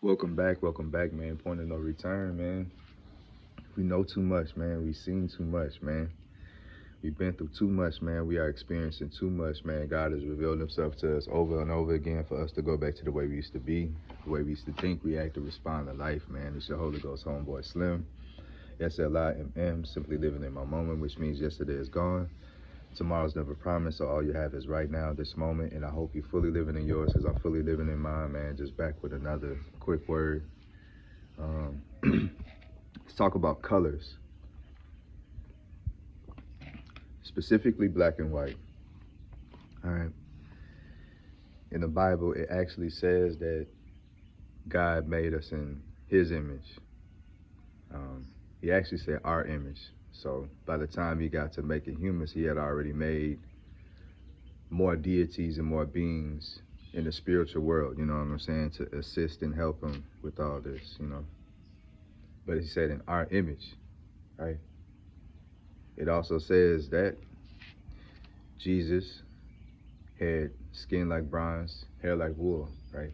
Welcome back, man. Point of no return, man. We know too much, man. We seen too much, man. We've been through too much, man. We are experiencing too much, man. God has revealed himself to us over and over again for us to go back to the way we used to be, the way we used to think, react, to respond to life, man. It's your Holy Ghost homeboy Slim. SLIMM, simply living in my moment, which means yesterday is gone. Tomorrow's never promised, so all you have is right now, this moment, and I hope you're fully living in yours because I'm fully living in mine, man. Just back with another quick word. Um, let's talk about colors, specifically black and white. All right. In the Bible, it actually says that God made us in His image. Um, he actually said our image. So by the time He got to making humans, He had already made more deities and more beings in the spiritual world. You know what I'm saying? To assist and help Him with all this. But He said in our image, right? It also says that Jesus had skin like bronze, hair like wool, right?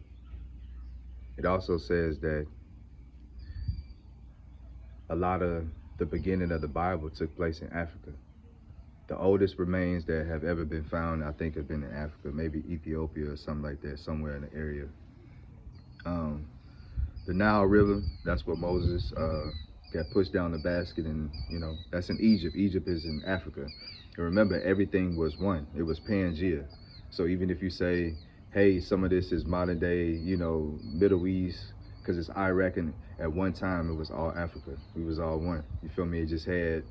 It also says that a lot of the beginning of the Bible took place in Africa. The oldest remains that have ever been found, I think, have been in Africa, maybe Ethiopia or something like that, somewhere in the area. Um, the Nile River, that's where Moses got pushed down the basket, and that's in Egypt. Egypt is in Africa. And remember, everything was one. It was Pangea. So even if you say, hey, some of this is modern day, Middle East, because it's Iraq, and at one time it was all Africa. We was all one. You feel me? It just had,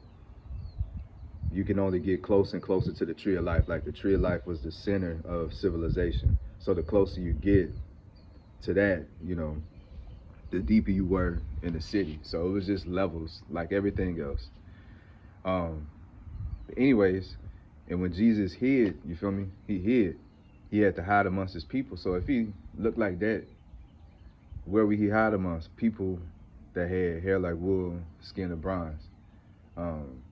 you can only get closer and closer to the tree of life. Like the tree of life was the center of civilization. So the closer you get to that, the deeper you were in the city. So it was just levels like everything else. Um, anyways, and when Jesus hid, you feel me? He hid. He had to hide amongst his people. So if he looked like that, where would he hide amongst people that had hair like wool, skin of bronze? Um,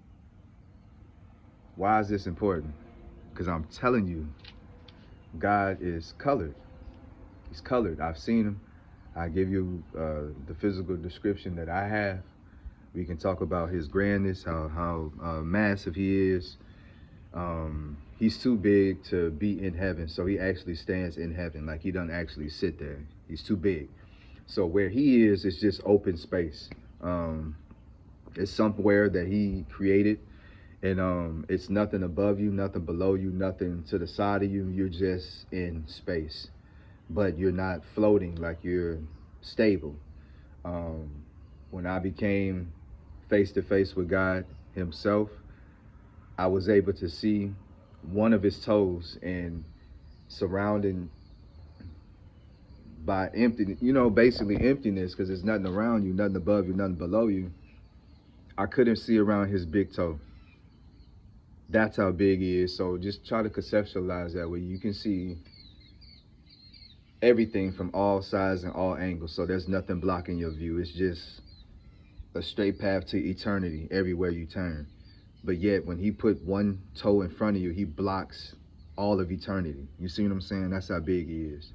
why is this important? Because I'm telling you, God is colored. He's colored. I've seen him. I give you the physical description that I have. We can talk about his grandness, how massive he is. He's too big to be in heaven, so he actually stands in heaven. Like he doesn't actually sit there. He's too big. So where he is just open space. It's somewhere that he created, and it's nothing above you, nothing below you, nothing to the side of you. You're just in space, but you're not floating, like you're stable. Um, when I became face to face with God Himself, I was able to see one of His toes, and surrounding by empty, basically emptiness, because there's nothing around you, nothing above you, nothing below you. I couldn't see around His big toe. That's how big He is. So just try to conceptualize that way. You can see everything from all sides and all angles. So there's nothing blocking your view. It's just a straight path to eternity everywhere you turn. But yet, when He put one toe in front of you, He blocks all of eternity. You see what I'm saying? That's how big He is.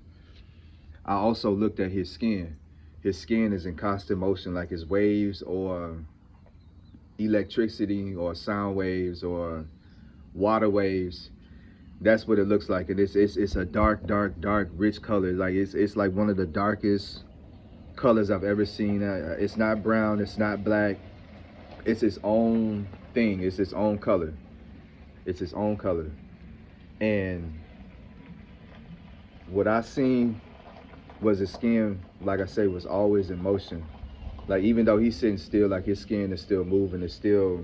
I also looked at His skin. His skin is in constant motion, like His waves or electricity or sound waves or water waves. That's what it looks like. And it's a dark, dark, dark, rich color. Like it's like one of the darkest colors I've ever seen. It's not brown. It's not black. It's its own thing. It's its own color. It's its own color. And what I seen was his skin, like I say, was always in motion. Like even though he's sitting still, like his skin is still moving. It's still,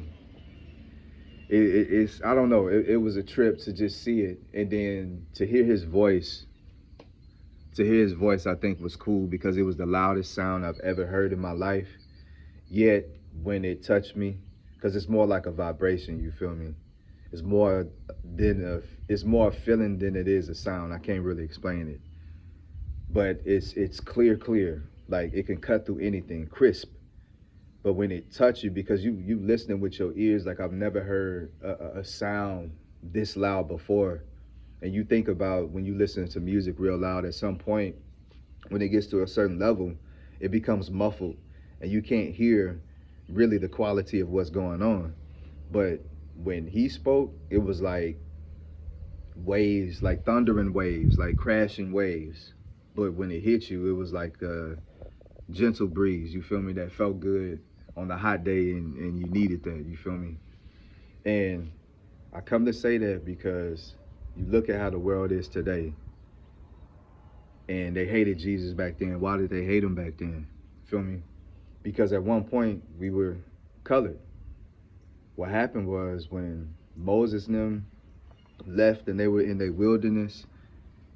it's, I don't know. It was a trip to just see it, and then to hear his voice. To hear his voice, I think was cool because it was the loudest sound I've ever heard in my life. Yet when it touched me, because it's more like a vibration. You feel me? It's more it's more a feeling than it is a sound. I can't really explain it, but it's clear. Like it can cut through anything, crisp. But when it touch you, because you listening with your ears, like I've never heard a sound this loud before. And you think about when you listen to music real loud, at some point when it gets to a certain level, it becomes muffled and you can't hear really the quality of what's going on. But when he spoke, it was like waves, like thundering waves, like crashing waves. But when it hit you, it was like a gentle breeze, you feel me, that felt good on a hot day, and you needed that, you feel me? And I come to say that because you look at how the world is today, and they hated Jesus back then. Why did they hate him back then? Feel me? Because at one point we were colored. What happened was when Moses and them left and they were in the wilderness,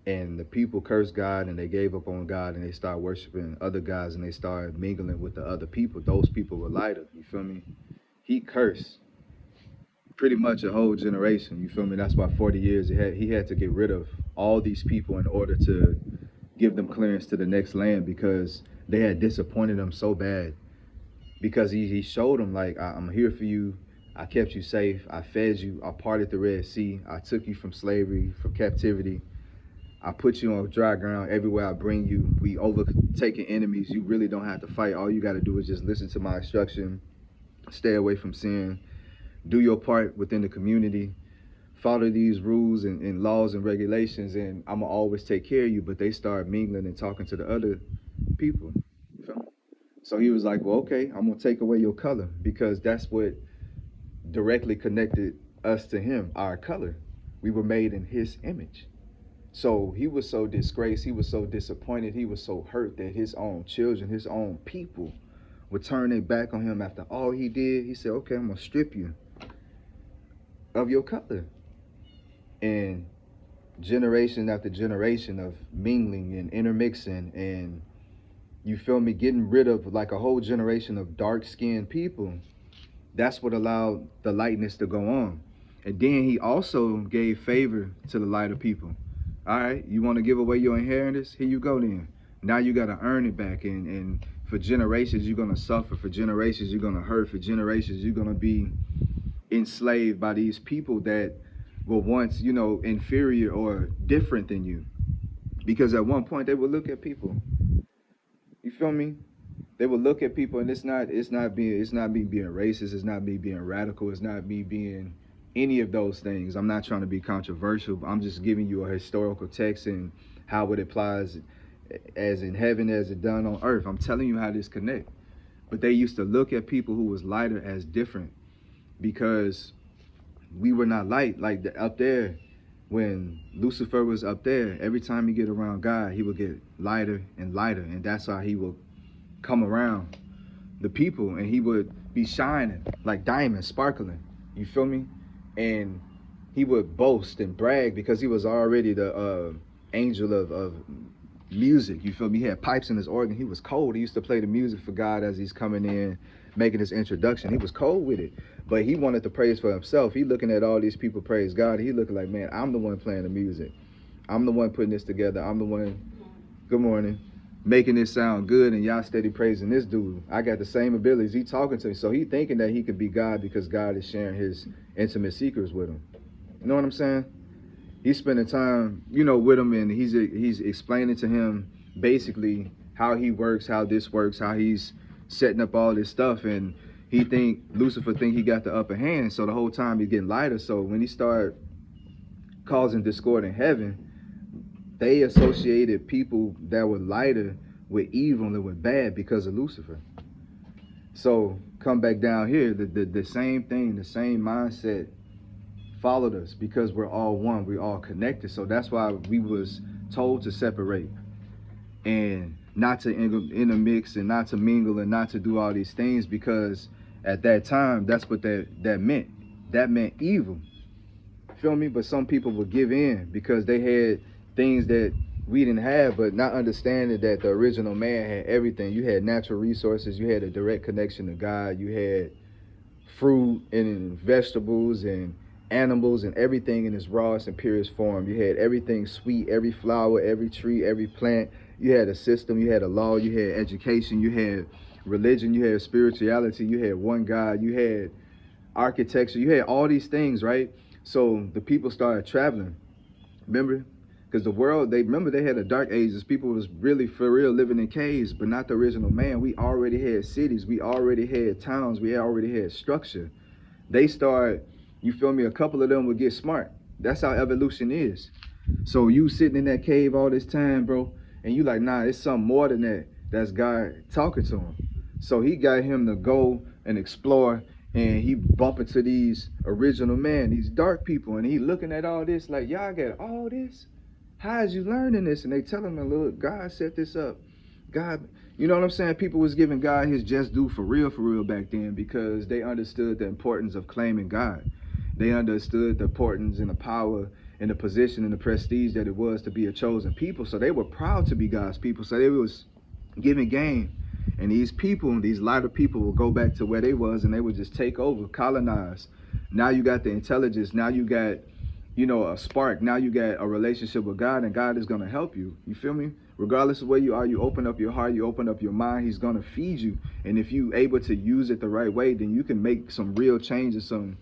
and the people cursed God and they gave up on God and they started worshiping other gods and they started mingling with the other people. Those people were lighter, you feel me? He cursed pretty much a whole generation, you feel me? That's why 40 years he had to get rid of all these people in order to give them clearance to the next land, because they had disappointed him so bad. Because he showed them, like, I'm here for you. I kept you safe. I fed you. I parted the Red Sea. I took you from slavery, from captivity. I put you on dry ground everywhere I bring you. We overtaken enemies. You really don't have to fight. All you got to do is just listen to my instruction. Stay away from sin. Do your part within the community. Follow these rules and laws and regulations, and I'm going to always take care of you. But they start mingling and talking to the other people. So he was like, well, okay, I'm going to take away your color, because that's what directly connected us to him, our color. We were made in his image. So he was so disgraced, he was so disappointed, he was so hurt that his own children, his own people would turn their back on him after all he did. He said, okay, I'm going to strip you of your color. And generation after generation of mingling and intermixing, and you feel me, getting rid of like a whole generation of dark-skinned people. That's what allowed the lightness to go on. And then he also gave favor to the lighter people. All right, you want to give away your inheritance? Here you go then. Now you got to earn it back. And for generations, you're going to suffer. For generations, you're going to hurt. For generations, you're going to be enslaved by these people that were once, inferior or different than you. Because at one point, they would look at people. You feel me? They would look at people, and it's not me being racist, it's not me being radical, it's not me being any of those things. I'm not trying to be controversial, but I'm just giving you a historical text and how it applies as in heaven as it done on earth. I'm telling you how this connect. But they used to look at people who was lighter as different, because we were not light. Like up there, when Lucifer was up there, every time he get around God, he would get lighter and lighter, and that's how he would come around the people, and he would be shining like diamonds, sparkling, you feel me? And he would boast and brag because he was already the angel of music, you feel me? He had pipes in his organ. He was cold. He used to play the music for God as he's coming in, making his introduction. He was cold with it, but he wanted to praise for himself. He looking at all these people praise God. He looking like, man, I'm the one playing the music. I'm the one putting this together. I'm the one, good morning, making this sound good, and y'all steady praising this dude. I got the same abilities. He talking to me. So he thinking that he could be God because God is sharing his intimate secrets with him. You know what I'm saying? He's spending time, with him, and he's explaining to him basically how he works, how this works, how he's setting up all this stuff. And Lucifer think he got the upper hand. So the whole time he's getting lighter. So when he started causing discord in heaven, they associated people that were lighter with evil and with bad because of Lucifer. So come back down here, the same thing, the same mindset followed us, because we're all one, we're all connected. So that's why we was told to separate and not to intermix and not to mingle and not to do all these things, because at that time, that's what that meant. That meant evil. Feel me? But some people would give in because they had things that we didn't have, but not understanding that the original man had everything. You had natural resources, you had a direct connection to God, you had fruit and vegetables and animals and everything in its rawest and purest form. You had everything sweet, every flower, every tree, every plant. You had a system, you had a law, you had education, you had religion, you had spirituality, you had one God, you had architecture, you had all these things, right? So the people started traveling. Remember, Because the world, they remember they had the dark ages. People was really for real living in caves, but not the original man. We already had cities. We already had towns. We already had structure. They start, you feel me, a couple of them would get smart. That's how evolution is. So you sitting in that cave all this time, bro, and you like, nah, it's something more than that. That's God talking to him. So he got him to go and explore, and he bump into these original men, these dark people, and he looking at all this like, y'all got all this? How is you learning this? And they tell him, look, God set this up. God, you know what I'm saying? People was giving God his just due for real back then, because they understood the importance of claiming God. They understood the importance and the power and the position and the prestige that it was to be a chosen people. So they were proud to be God's people. So they was giving game. And these people, these lighter people, will go back to where they was, and they would just take over, colonize. Now you got the intelligence. Now you got, you know, a spark. Now you got a relationship with God, and God is going to help you. You feel me? Regardless of where you are, you open up your heart, you open up your mind, he's going to feed you. And if you able to use it the right way, then you can make some real changes, some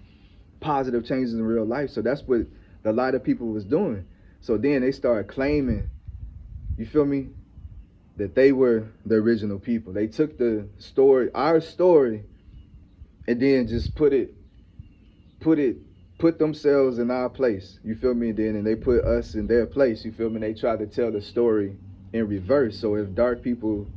positive changes in real life. So that's what a lot of people was doing. So then they started claiming, you feel me, that they were the original people. They took the story, our story, and then just put themselves in our place. You feel me? And they put us in their place. You feel me? They tried to tell the story in reverse. So if dark people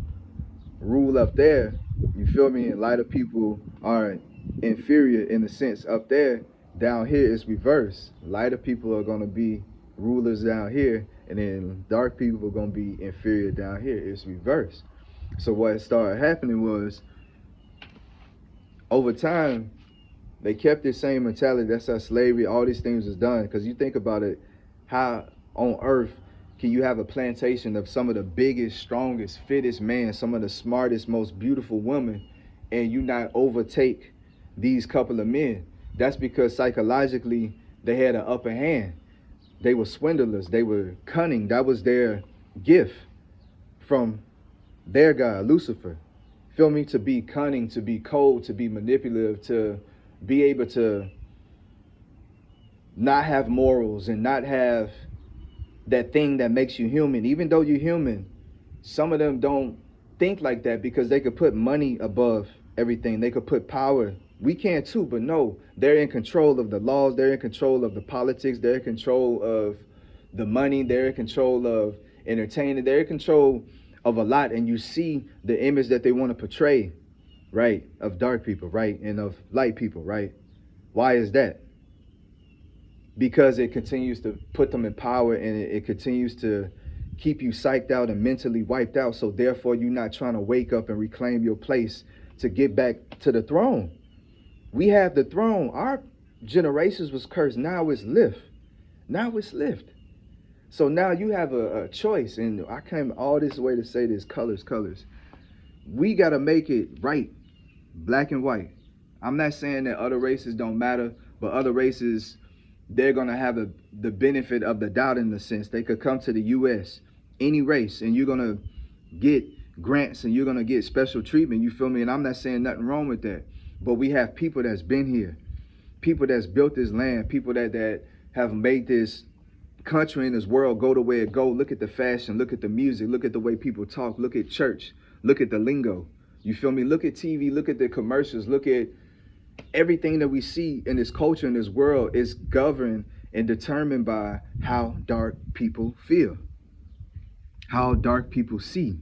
rule up there, you feel me, and lighter people are inferior in the sense up there, down here it's reverse. Lighter people are going to be rulers down here, and then dark people are going to be inferior down here. It's reverse. So what started happening was, over time, they kept this same mentality. That's how slavery, all these things was done. Because you think about it, how on earth can you have a plantation of some of the biggest, strongest, fittest men, some of the smartest, most beautiful women, and you not overtake these couple of men? That's because psychologically they had an upper hand. They were swindlers. They were cunning. That was their gift from their God, Lucifer. Feel me? To be cunning, to be cold, to be manipulative, to be able to not have morals and not have that thing that makes you human. Even though you're human, some of them don't think like that, because they could put money above everything. They could put power. We can too, but no, they're in control of the laws. They're in control of the politics. They're in control of the money. They're in control of entertainment. They're in control of a lot. And you see the image that they want to portray, right, of dark people, right, and of light people, right? Why is that? Because it continues to put them in power, and it continues to keep you psyched out and mentally wiped out. So therefore, you're not trying to wake up and reclaim your place to get back to the throne. We have the throne. Our generations was cursed. Now it's lift. Now it's lift. So now you have a choice. And I came all this way to say this: colors. We got to make it right, black and white. I'm not saying that other races don't matter, but other races, they're going to have the benefit of the doubt, in the sense they could come to the U.S., any race, and you're going to get grants and you're going to get special treatment. You feel me? And I'm not saying nothing wrong with that. But we have people that's been here, people that's built this land, people that have made this country and this world go the way it go. Look at the fashion, look at the music, look at the way people talk, look at church, look at the lingo. You feel me? Look at TV, look at the commercials, look at everything that we see in this culture, in this world, is governed and determined by how dark people feel, how dark people see,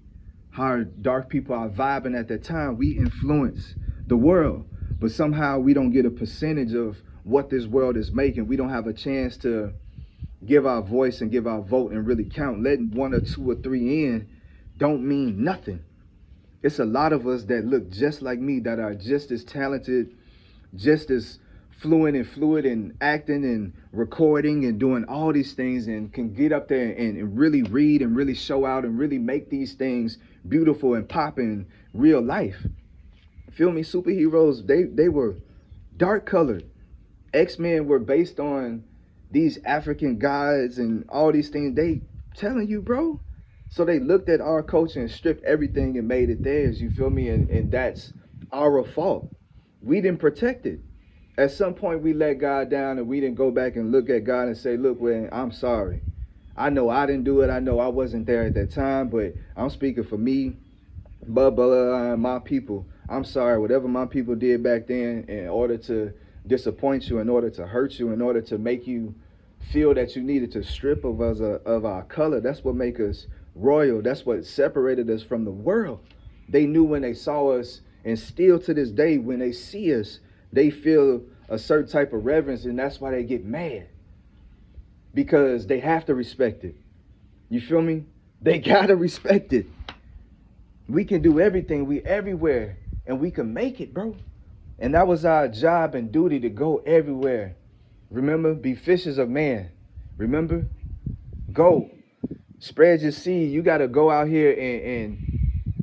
how dark people are vibing at that time. We influence the world, but somehow we don't get a percentage of what this world is making. We don't have a chance to give our voice and give our vote and really count. Letting 1 or 2 or 3 in don't mean nothing. It's a lot of us that look just like me, that are just as talented, just as fluent and acting and recording and doing all these things, and can get up there and really read and really show out and really make these things beautiful and pop in real life. Feel me? Superheroes, they were dark colored. X-Men were based on these African gods and all these things. They telling you, bro. So they looked at our culture and stripped everything and made it theirs. You feel me? And that's our fault. We didn't protect it. At some point we let God down, and we didn't go back and look at God and say, look, well, I'm sorry. I know I didn't do it. I know I wasn't there at that time, but I'm speaking for me, my people. I'm sorry, whatever my people did back then in order to disappoint you, in order to hurt you, in order to make you feel that you needed to strip of us of our color. That's what make us royal. That's what separated us from the world. They knew when they saw us, and still to this day, when they see us, they feel a certain type of reverence, and that's why they get mad, because they have to respect it. You feel me? They gotta respect it. We can do everything, we everywhere, and we can make it, bro. And that was our job and duty, to go everywhere. Remember, be fishers of man. Remember, go spread your seed. You got to go out here and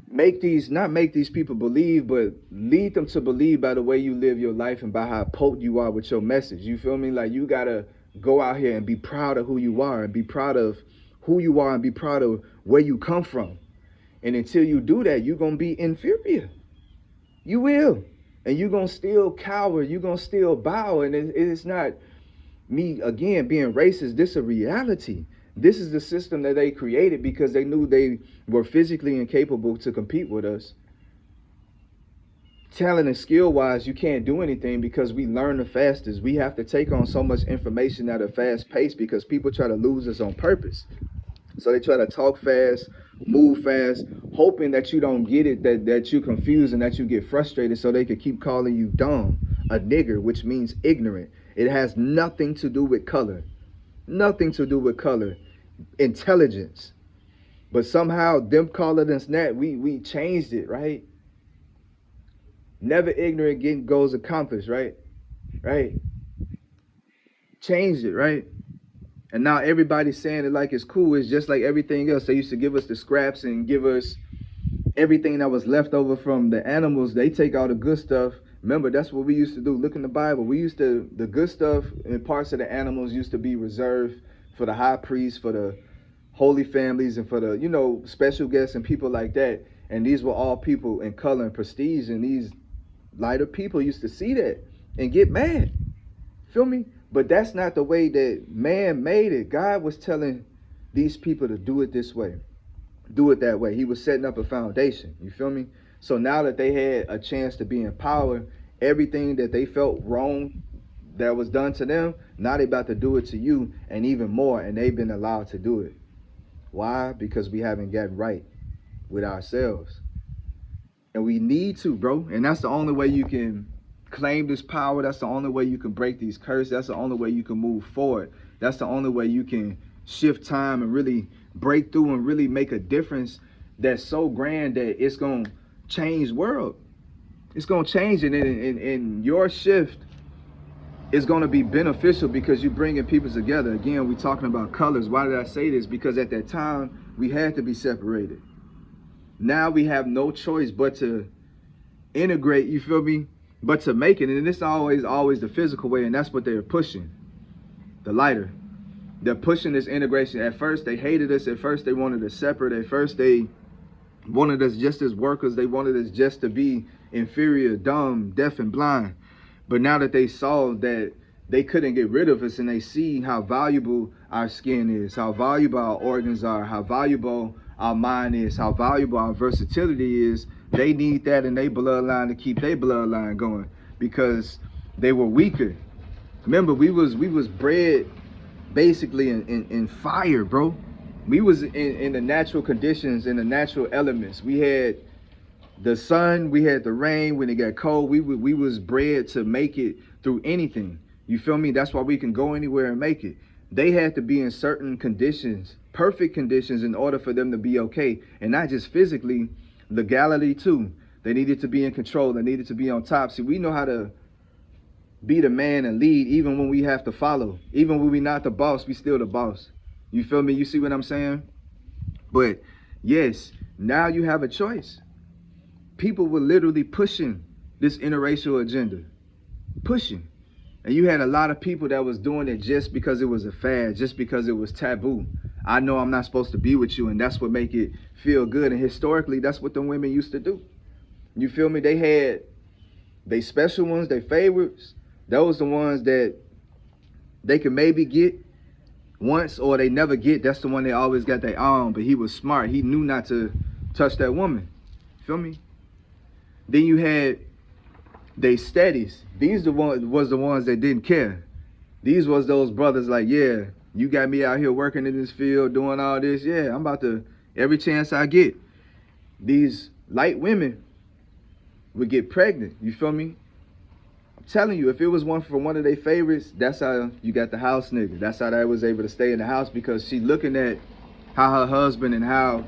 make these, not make these people believe, but lead them to believe by the way you live your life and by how potent you are with your message. You feel me? Like, you got to go out here and be proud of who you are, and be proud of who you are, and be proud of where you come from. And until you do that, you're going to be inferior. You will. And you're going to still cower. You're going to still bow. And it's not me, again, being racist. This is a reality. This is the system that they created because they knew they were physically incapable to compete with us. Talent and skill-wise, you can't do anything because we learn the fastest. We have to take on so much information at a fast pace because people try to lose us on purpose. So they try to talk fast, move fast, hoping that you don't get it, that you're confused and that you get frustrated, so they could keep calling you dumb, a nigger, which means ignorant. It has nothing to do with color. Nothing to do with color. Intelligence. But somehow them calling us that, we changed it, right? Never ignorant, getting goals accomplished, right? Right? Changed it, right? And now everybody's saying it like it's cool. It's just like everything else. They used to give us the scraps and give us everything that was left over from the animals. They take all the good stuff. Remember, that's what we used to do. Look in the Bible. The good stuff and parts of the animals used to be reserved for the high priest, for the holy families, and for the, special guests and people like that. And these were all people in color and prestige. And these lighter people used to see that and get mad. Feel me? But that's not the way that man made it. God was telling these people to do it this way. Do it that way. He was setting up a foundation. You feel me? So now that they had a chance to be in power, everything that they felt wrong that was done to them, now they about to do it to you, and even more, and they've been allowed to do it. Why? Because we haven't gotten right with ourselves. And we need to, bro. And that's the only way you can claim this power. That's the only way you can break these curses. That's the only way you can move forward. That's the only way you can shift time and really break through and really make a difference that's so grand that it's going to change the world. It's going to change it. And your shift is going to be beneficial because you're bringing people together. Again, we're talking about colors. Why did I say this? Because at that time, we had to be separated. Now we have no choice but to integrate, you feel me? But to make it, and it's always the physical way, and that's what they're pushing, the lighter. They're pushing this integration. At first, they hated us. At first, they wanted us separate. At first, they wanted us just as workers. They wanted us just to be inferior, dumb, deaf, and blind. But now that they saw that they couldn't get rid of us, and they see how valuable our skin is, how valuable our organs are, how valuable our mind is, how valuable our versatility is, they need that in their bloodline to keep their bloodline going, because they were weaker. Remember, we was bred basically in fire, bro. We was in the natural conditions, in the natural elements. We had the sun, we had the rain. When it got cold, we was bred to make it through anything. You feel me? That's why we can go anywhere and make it. They had to be in certain conditions, perfect conditions, in order for them to be okay. And not just physically, legality too. They needed to be in control. They needed to be on top. See, we know how to be the man and lead even when we have to follow. Even when we're not the boss, we still the boss. You feel me? You see what I'm saying? But yes, now you have a choice. People were literally pushing this interracial agenda. Pushing. And you had a lot of people that was doing it just because it was a fad, just because it was taboo. I know I'm not supposed to be with you, and that's what make it feel good. And historically, that's what the women used to do. You feel me? They had they special ones, they favorites. Those the ones that they could maybe get once or they never get, that's the one they always got their eye on. But he was smart. He knew not to touch that woman. Feel me? Then you had they steadies. These was the ones that didn't care. These was those brothers like, yeah, you got me out here working in this field, doing all this. Yeah, I'm about to, every chance I get. These light women would get pregnant. You feel me? I'm telling you, if it was one for one of their favorites, that's how you got the house nigga. That's how they was able to stay in the house, because she looking at how her husband and how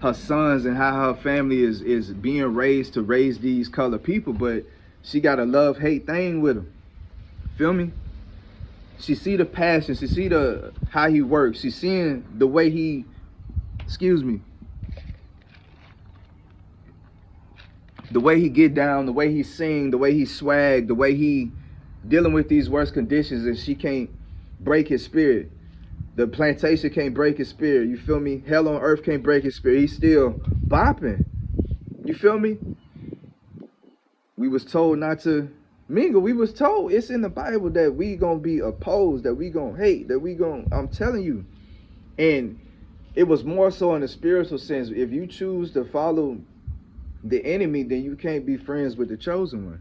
her sons and how her family is being raised to raise these colored people, but she got a love-hate thing with them. Feel me? She see the passion, she see the how he works, she seeing the way he, the way he get down, the way he sing, the way he swag, the way he dealing with these worst conditions, and she can't break his spirit. The plantation can't break his spirit. You feel me? Hell on earth can't break his spirit. He's still bopping. You feel me? We was told not to mingle. We was told, it's in the Bible, that we gonna be opposed, that we gonna hate, that we gonna, I'm telling you. And it was more so in the spiritual sense. If you choose to follow the enemy, then you can't be friends with the chosen one.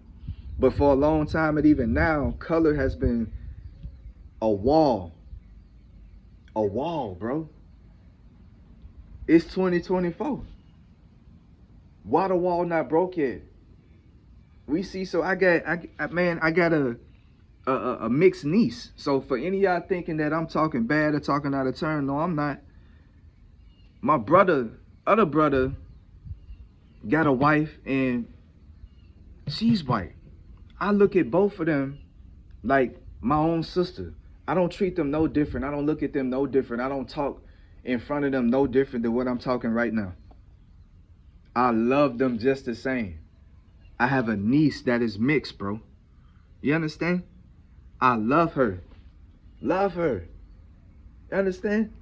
But for a long time, and even now, color has been a wall. A wall, bro. It's 2024. Why the wall not broke yet? We see, so I got a mixed niece. So for any of y'all thinking that I'm talking bad or talking out of turn, no, I'm not. My other brother, got a wife, and she's white. I look at both of them like my own sister. I don't treat them no different. I don't look at them no different. I don't talk in front of them no different than what I'm talking right now. I love them just the same. I have a niece that is mixed, bro. You understand? I love her. Love her. You understand?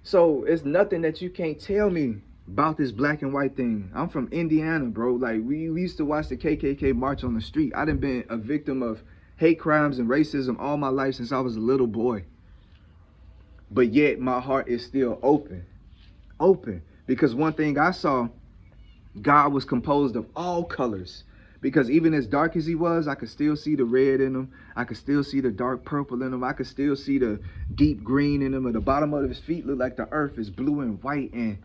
So it's nothing that you can't tell me about this black and white thing. I'm from Indiana, bro. Like, we used to watch the KKK march on the street. I done been a victim of hate crimes and racism all my life since I was a little boy. But yet my heart is still open. Open. Because one thing I saw, God was composed of all colors. Because even as dark as he was, I could still see the red in him. I could still see the dark purple in him. I could still see the deep green in him. At the bottom of his feet look like the earth is blue and white, and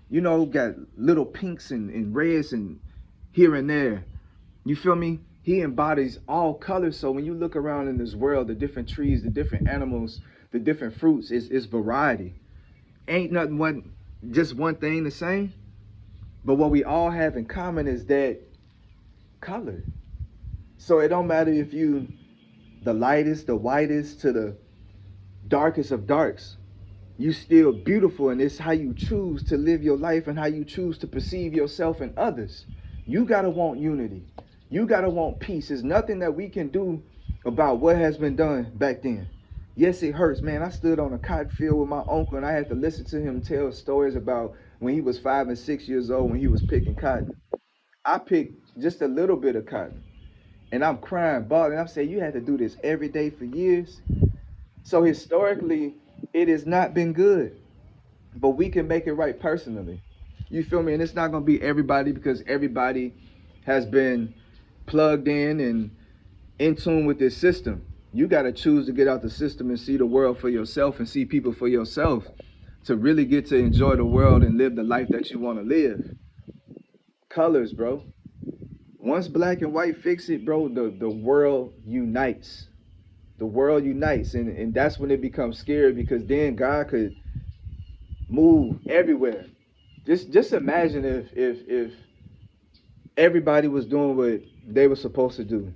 you know, got little pinks and reds and here and there. You feel me? He embodies all colors. So when you look around in this world, the different trees, the different animals, the different fruits, is variety. Ain't nothing just one thing the same. But what we all have in common is that color. So it don't matter if you the lightest, the whitest, to the darkest of darks. You still beautiful, and it's how you choose to live your life and how you choose to perceive yourself and others. You gotta want unity. You gotta want peace. There's nothing that we can do about what has been done back then. Yes, it hurts, man. I stood on a cotton field with my uncle, and I had to listen to him tell stories about when he was 5 and 6 years old when he was picking cotton. I picked just a little bit of cotton, and I'm crying, bawling. I'm saying, you had to do this every day for years. So historically, it has not been good, but we can make it right personally. You feel me? And it's not going to be everybody, because everybody has been plugged in and in tune with this system. You got to choose to get out the system and see the world for yourself and see people for yourself to really get to enjoy the world and live the life that you want to live. Colors, bro. Once black and white fix it, bro, the world unites. The world unites, and that's when it becomes scary, because then God could move everywhere. Just imagine if everybody was doing what they were supposed to do.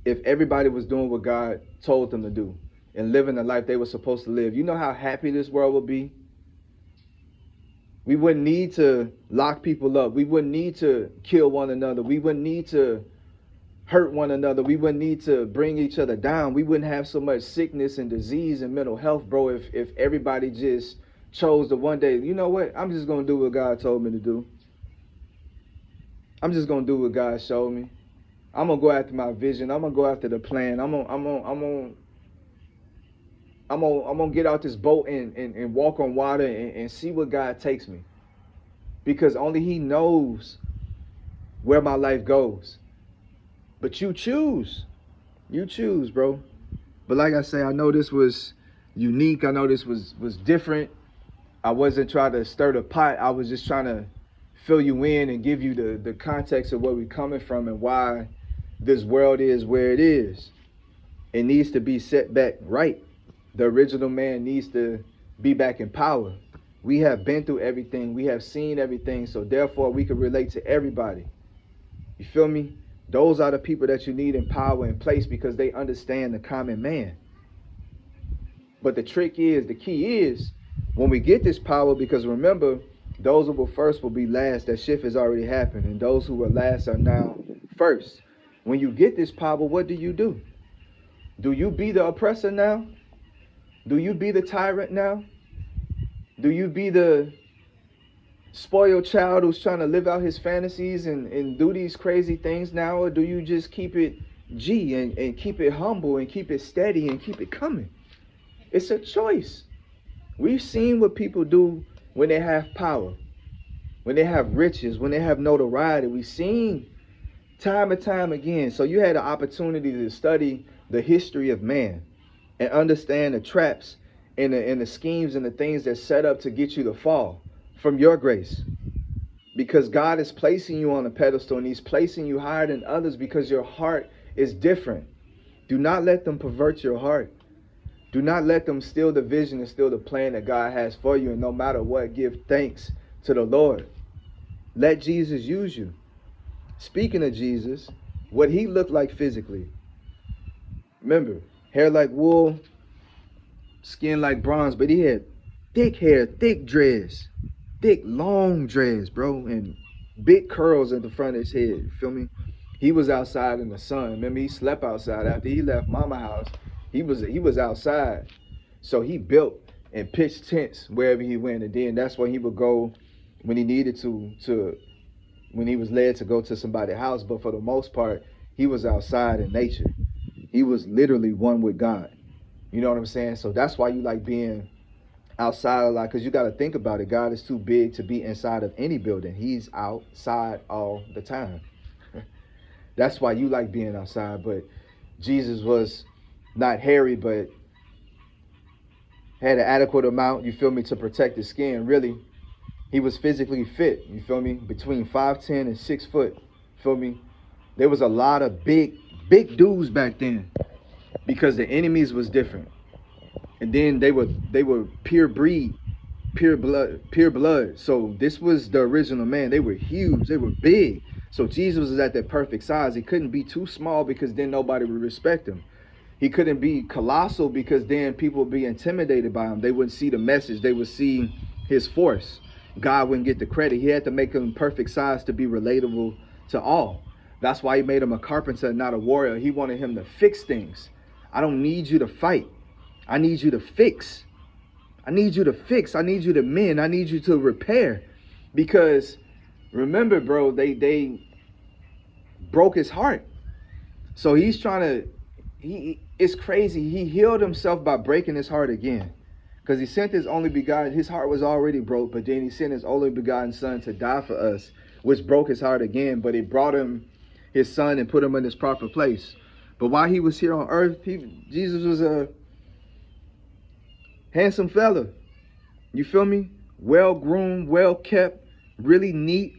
If everybody was doing what God told them to do and living the life they were supposed to live. You know how happy this world would be? We wouldn't need to lock people up. We wouldn't need to kill one another. We wouldn't need to hurt one another. We wouldn't need to bring each other down. We wouldn't have so much sickness and disease and mental health, bro, if everybody just chose to one day, you know what? I'm just going to do what God told me to do. I'm just going to do what God showed me. I'm going to go after my vision. I'm going to go after the plan. I'm going I'm gonna get out this boat and walk on water and see where God takes me. Because only He knows where my life goes. But you choose. You choose, bro. But like I say, I know this was unique. I know this was different. I wasn't trying to stir the pot. I was just trying to fill you in and give you the context of where we're coming from and why this world is where it is. It needs to be set back right. The original man needs to be back in power. We have been through everything. We have seen everything. So therefore, we can relate to everybody. You feel me? Those are the people that you need in power and place because they understand the common man. But the trick is, the key is, when we get this power, because remember, those who were first will be last. That shift has already happened. And those who were last are now first. When you get this power, what do? Do you be the oppressor now? Do you be the tyrant now? Do you be the spoiled child who's trying to live out his fantasies and do these crazy things now? Or do you just keep it G and keep it humble and keep it steady and keep it coming? It's a choice. We've seen what people do when they have power, when they have riches, when they have notoriety. We've seen time and time again. So you had the opportunity to study the history of man and understand the traps and the schemes and the things that set up to get you to fall from your grace. Because God is placing you on a pedestal and He's placing you higher than others because your heart is different. Do not let them pervert your heart. Do not let them steal the vision and steal the plan that God has for you. And no matter what, give thanks to the Lord. Let Jesus use you. Speaking of Jesus, what He looked like physically. Remember, hair like wool, skin like bronze, but He had thick hair, thick dreads, thick, long dreads, bro, and big curls at the front of his head. You feel me? He was outside in the sun. Remember, he slept outside after he left mama house. He was outside. So he built and pitched tents wherever he went. And then that's where he would go when he needed to when he was led to go to somebody's house. But for the most part, he was outside in nature. He was literally one with God. You know what I'm saying? So that's why you like being outside a lot, because you got to think about it. God is too big to be inside of any building. He's outside all the time. That's why you like being outside. But Jesus was not hairy, but had an adequate amount, you feel me, to protect his skin. Really, he was physically fit, you feel me, between 5'10" and 6 foot. Feel me? There was a lot of big dudes back then because the enemies was different. And then they were pure breed, pure blood. So this was the original man. They were huge, they were big. So Jesus was at that perfect size. He couldn't be too small because then nobody would respect him. He couldn't be colossal because then people would be intimidated by him. They wouldn't see the message. They would see his force. God wouldn't get the credit. He had to make him perfect size to be relatable to all. That's why he made him a carpenter, not a warrior. He wanted him to fix things. I don't need you to fight. I need you to fix. I need you to fix. I need you to mend. I need you to repair. Because remember, bro, they broke his heart. So he's trying to, it's crazy. He healed himself by breaking his heart again. Because he sent his only begotten, his heart was already broke, but then he sent his only begotten son to die for us, which broke his heart again, but it brought him his son and put him in his proper place. But while he was here on earth, Jesus was a handsome fella. You feel me? Well groomed, well kept, really neat,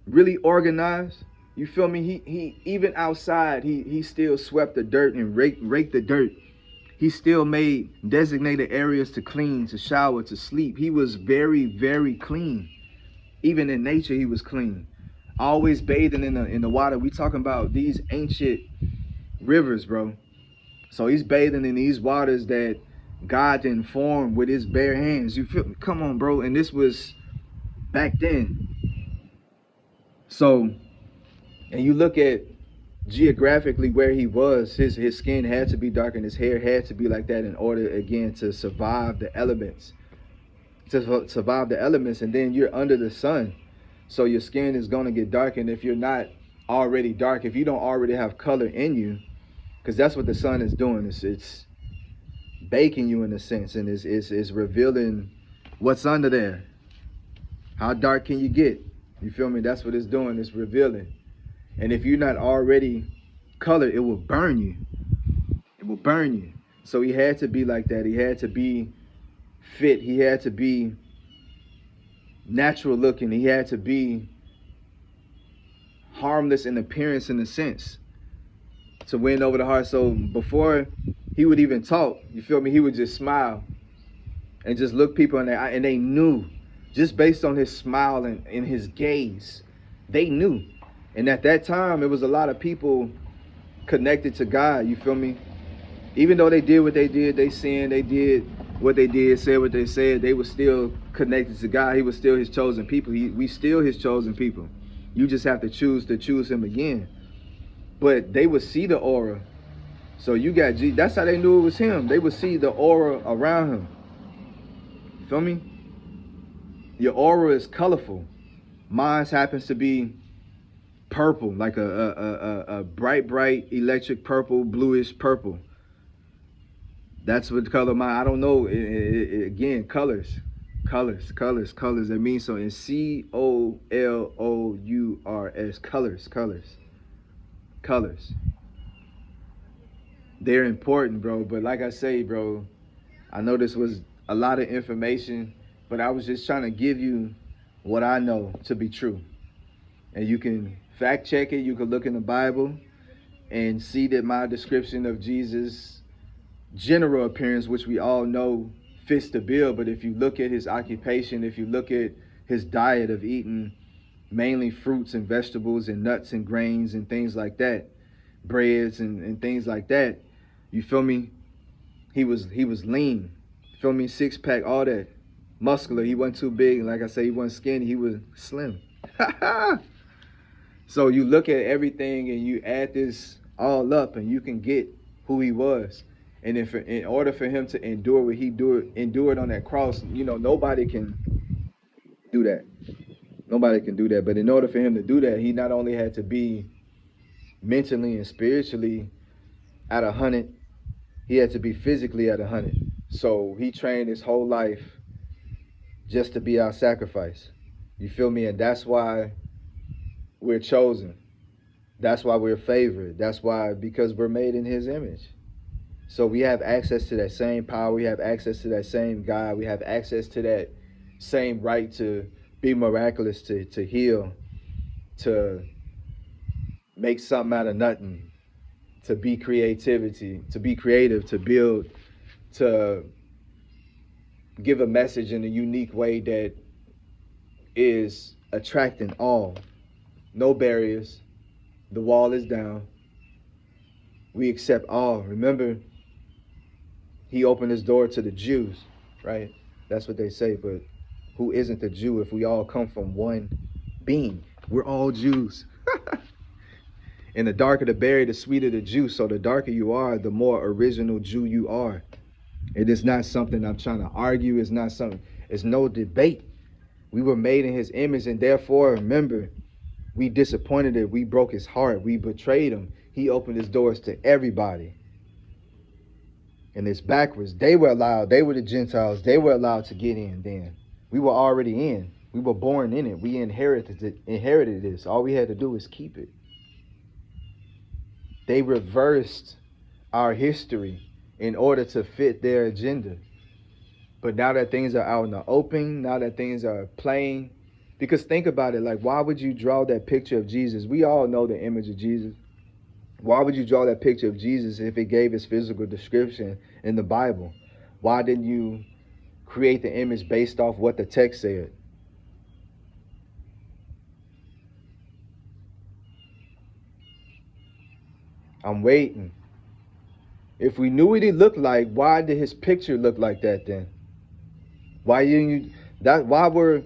really organized. You feel me? He even outside, he still swept the dirt and raked the dirt. He still made designated areas to clean, to shower, to sleep. He was very, very clean. Even in nature, he was clean. Always bathing in the water. We talking about these ancient rivers, bro. So he's bathing in these waters that God didn't form with his bare hands. You feel me? Come on, bro. And this was back then. So, and you look at geographically where he was, his skin had to be dark and his hair had to be like that in order, again, to survive the elements. To survive the elements, and then you're under the sun. So your skin is going to get dark, and if you're not already dark, if you don't already have color in you, because that's what the sun is doing, it's baking you in a sense, and is revealing what's under there. How dark can you get? You feel me? That's what it's doing. It's revealing. And if you're not already colored, it will burn you. It will burn you. So he had to be like that. He had to be fit. He had to be natural looking. He had to be harmless in appearance in a sense to win over the heart. So before he would even talk, you feel me, he would just smile and just look people in the eye, and they knew just based on his smile and his gaze, they knew. And at that time, it was a lot of people connected to God, you feel me? Even though they did what they did, they sinned, they did what they did, said what they said, they were still connected to God. He was still his chosen people. We still his chosen people. You just have to choose him again. But they would see the aura. So you got Jesus. That's how they knew it was him. They would see the aura around him. Feel me? Your aura is colorful. Mine happens to be purple, like a bright electric purple, bluish purple. That's what the color of mine. I don't know. Again, colors. It means so. In COLOURS, colors. They're important, bro. But like I say, bro, I know this was a lot of information, but I was just trying to give you what I know to be true. And you can fact check it. You can look in the Bible and see that my description of Jesus' general appearance, which we all know fits the bill, but if you look at his occupation, if you look at his diet of eating mainly fruits and vegetables and nuts and grains and things like that, breads and things like that, you feel me? He was lean, feel me? 6-pack, all that, muscular. He wasn't too big. Like I say, he wasn't skinny. He was slim. So you look at everything and you add this all up, and you can get who he was. And if in order for him to endure what he endured on that cross, you know, nobody can do that. Nobody can do that. But in order for him to do that, he not only had to be mentally and spiritually at 100, he had to be physically at 100. So he trained his whole life just to be our sacrifice. You feel me? And that's why we're chosen. That's why we're favored. That's why, because we're made in his image. So we have access to that same power. We have access to that same God. We have access to that same right to be miraculous, to heal, to make something out of nothing, to be creative, to build, to give a message in a unique way that is attracting all. No barriers. The wall is down. We accept all. Remember, he opened his door to the Jews, right? That's what they say. But who isn't a Jew if we all come from one being? We're all Jews. And the darker the berry, the sweeter the juice. So the darker you are, the more original Jew you are. It is not something I'm trying to argue. It's not something. It's no debate. We were made in his image, and therefore, remember, we disappointed him. We broke his heart. We betrayed him. He opened his doors to everybody. And it's backwards. They were allowed. They were the Gentiles. They were allowed to get in then. We were already in. We were born in it. We inherited this. All we had to do was keep it. They reversed our history in order to fit their agenda. But now that things are out in the open, now that things are plain, because think about it, like, why would you draw that picture of Jesus? We all know the image of Jesus. Why would you draw that picture of Jesus if it gave his physical description in the Bible? Why didn't you create the image based off what the text said? I'm waiting. If we knew what he looked like, why did his picture look like that then? Why were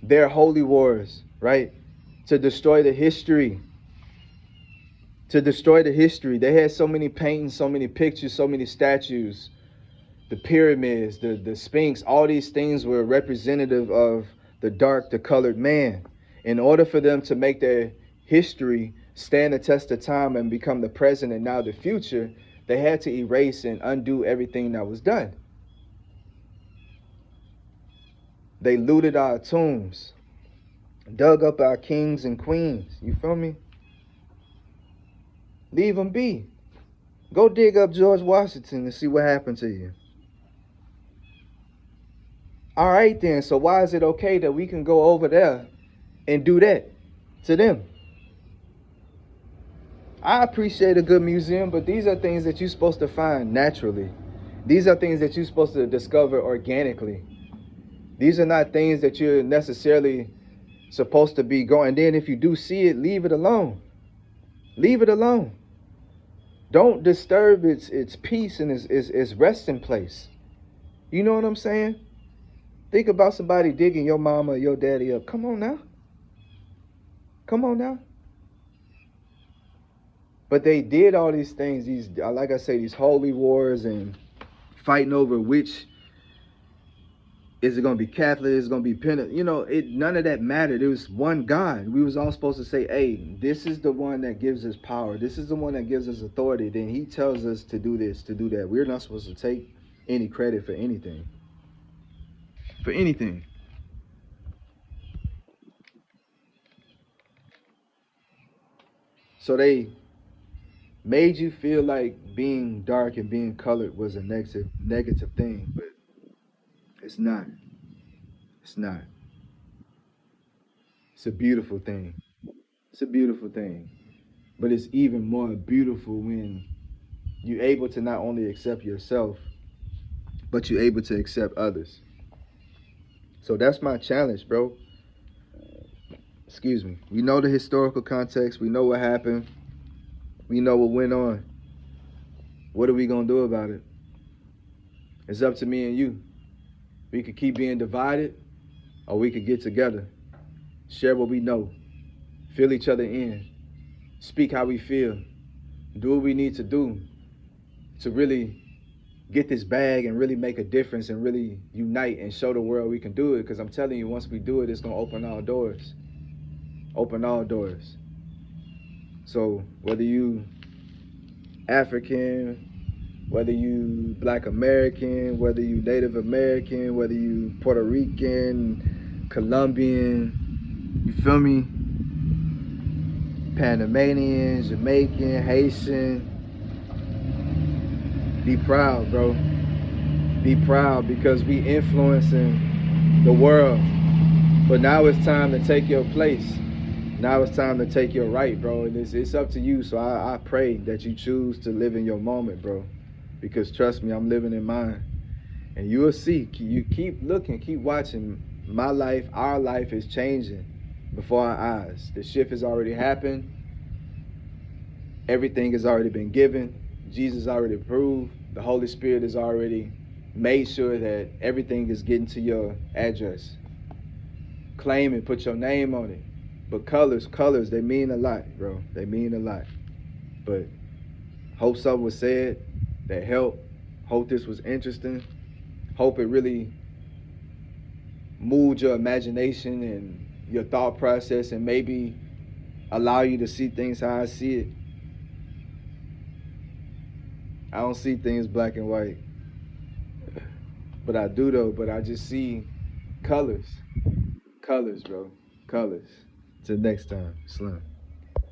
there holy wars, right? To destroy the history. They had so many paintings, so many pictures, so many statues. The pyramids, the Sphinx, all these things were representative of the dark, the colored man. In order for them to make their history stand the test of time and become the present and now the future, They had to erase and undo everything that was done. They looted our tombs, dug up our kings and queens. You feel me? Leave them be. Go dig up George Washington and see what happened to you. All right then, so why is it okay that we can go over there and do that to them? I appreciate a good museum, but these are things that you're supposed to find naturally. These are things that you're supposed to discover organically. These are not things that you're necessarily supposed to be going. And then if you do see it, leave it alone. Leave it alone. Don't disturb its peace and its resting place. You know what I'm saying? Think about somebody digging your mama or your daddy up. Come on now. Come on now. But they did all these things, these, like I say, these holy wars and fighting over which, is it going to be Catholic, is it going to be Pentecostal? You know, none of that mattered. It was one God. We was all supposed to say, hey, this is the one that gives us power. This is the one that gives us authority. Then he tells us to do this, to do that. We're not supposed to take any credit for anything. For anything. So they made you feel like being dark and being colored was a negative thing, but it's not. It's not. It's a beautiful thing. It's a beautiful thing. But it's even more beautiful when you're able to not only accept yourself, but you're able to accept others. So that's my challenge, bro. Excuse me. We know the historical context. We know what happened. We know what went on. What are we going to do about it? It's up to me and you. We could keep being divided, or we could get together, share what we know, fill each other in, speak how we feel, do what we need to do to really get this bag and really make a difference and really unite and show the world we can do it. Because I'm telling you, once we do it, it's going to open all doors. Open all doors. So whether you African, whether you Black American, whether you Native American, whether you Puerto Rican, Colombian, you feel me? Panamanian, Jamaican, Haitian. Be proud, bro. Be proud, because we influencing the world. But now it's time to take your place. Now it's time to take your right, bro. And it's up to you. So I pray that you choose to live in your moment, bro. Because trust me, I'm living in mine. And you will see. You keep looking, keep watching. My life, our life is changing before our eyes. The shift has already happened. Everything has already been given. Jesus already approved. The Holy Spirit has already made sure that everything is getting to your address. Claim it, put your name on it. But colors, they mean a lot, bro. They mean a lot. But hope something was said that helped. Hope this was interesting. Hope it really moved your imagination and your thought process and maybe allow you to see things how I see it. I don't see things black and white. But I do though, but I just see colors. Colors, bro. Colors. Till next time, Slim.